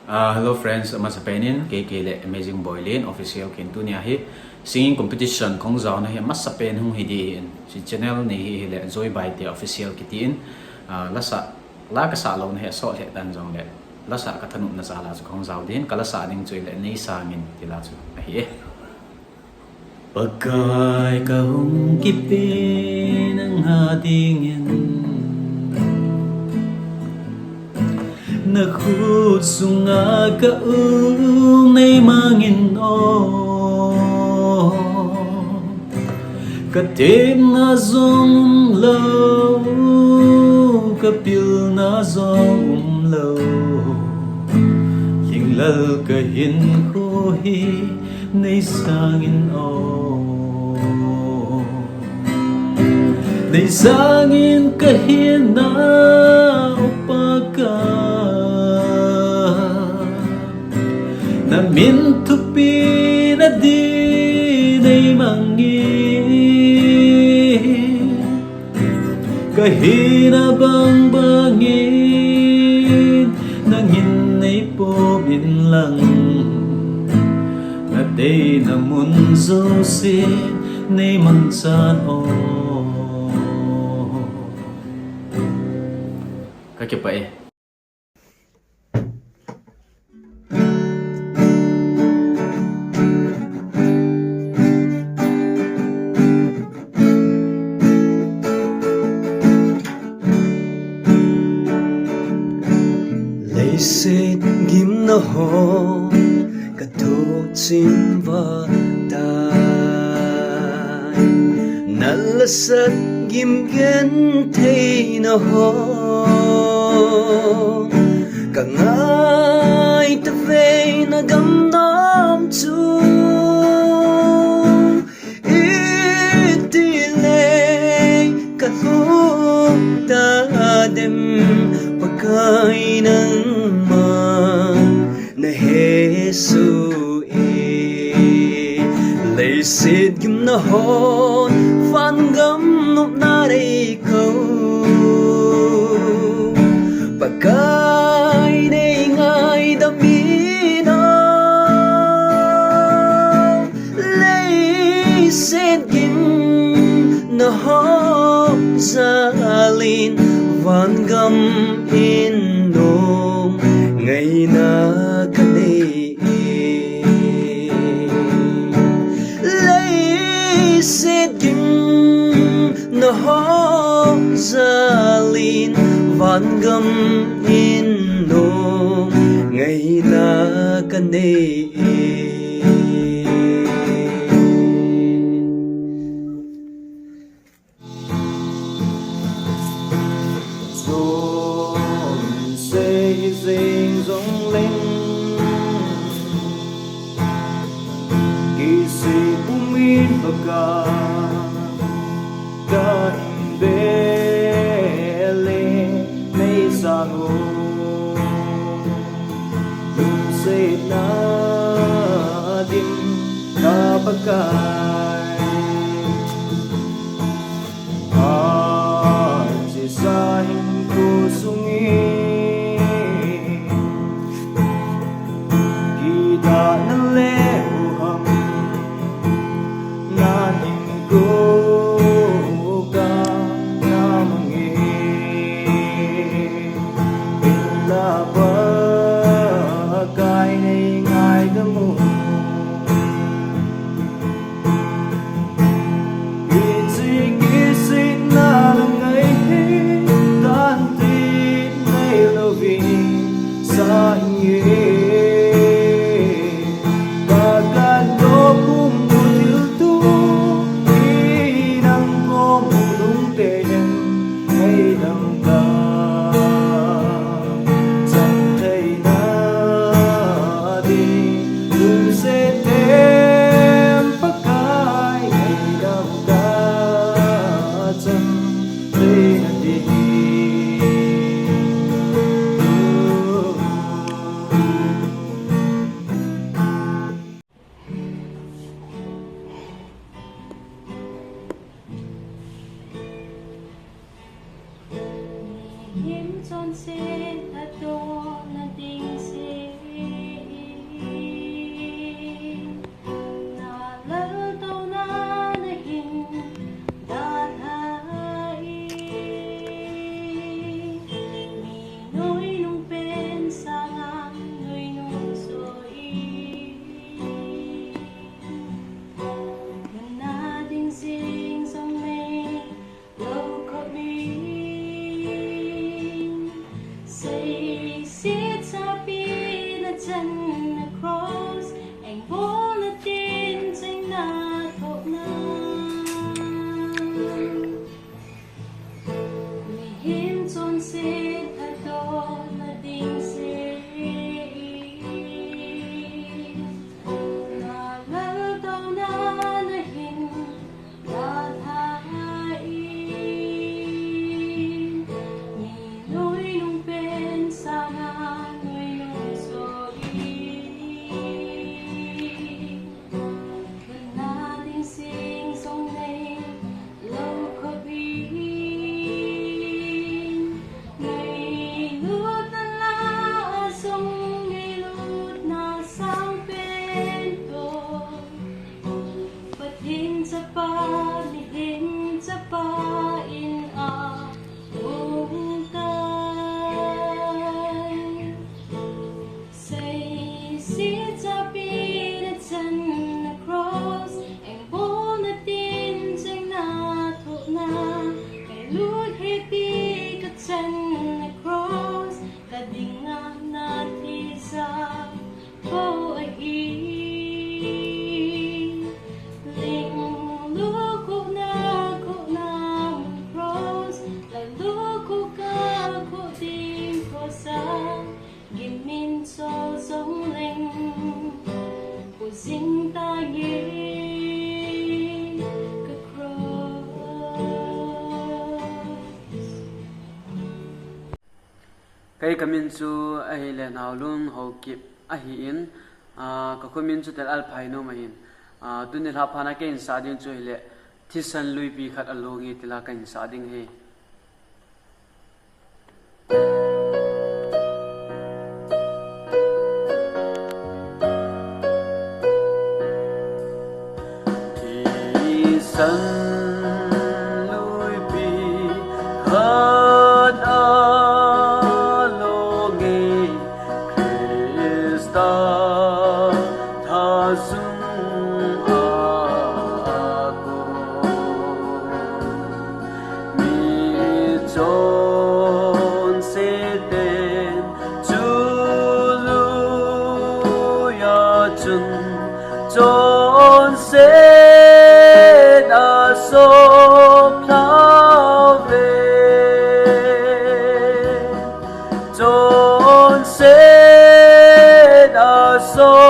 Hello friends, mas sapenin kay Amazing Boylin official kintu niya hi singing competition kong zao na hi mas sapen hung hidiin si channel ni hi le joy by the official kitiin lasa la ka sa lo na hi so le dan jong le lasa ka thanu na sala chu kong zao din kala sa ding joy le nei sangin tila chu hi pagkai ka hung kipin ang hadingin nakhut sunga ka nay mangin o katim na zong lâu kapil na zong lâu hình lal ka hin ko hi nay sangin o nay sangin ka hin na upaka na mintupi na di nay mangin kahina bang bangin nangin ay pobin lang na day na munzo sin nay mansan o kakipana Xịt gim nó ho cả thô chim và tai nà là sắt gim gen thấy nó ho cả ngày ta về na gam nam chung ít đi lệ cả thô ta đêm pakai nang na Hesu lay xịt gim na hon phan gam nộp na đây câu pakai đây ngay đam mi nào lay xịt gim na hon ra lin van gam in nôm ngày na kan đi lấy xịt gim na ho ra lin van gam in nôm ngày na kan đi ding dong linh kỳ sĩ umin baka kan bele nay sango lum se na dim ka bakai chỉ sa hình cô sungi Him chon se ta to na ding se xin ta nghe cái cross. Kay kamin chu a hi le naw lung ho kip a hi in ka khomin chu tel al phai no mahin tuni la phana ke in sa ding chu hi le thisan lui pi khat alongi tila kan sa ding he thisan lui pi khat alongi Krista tha sung ako mi chon se ten chulu ya chun chon se da so phao về chon se da so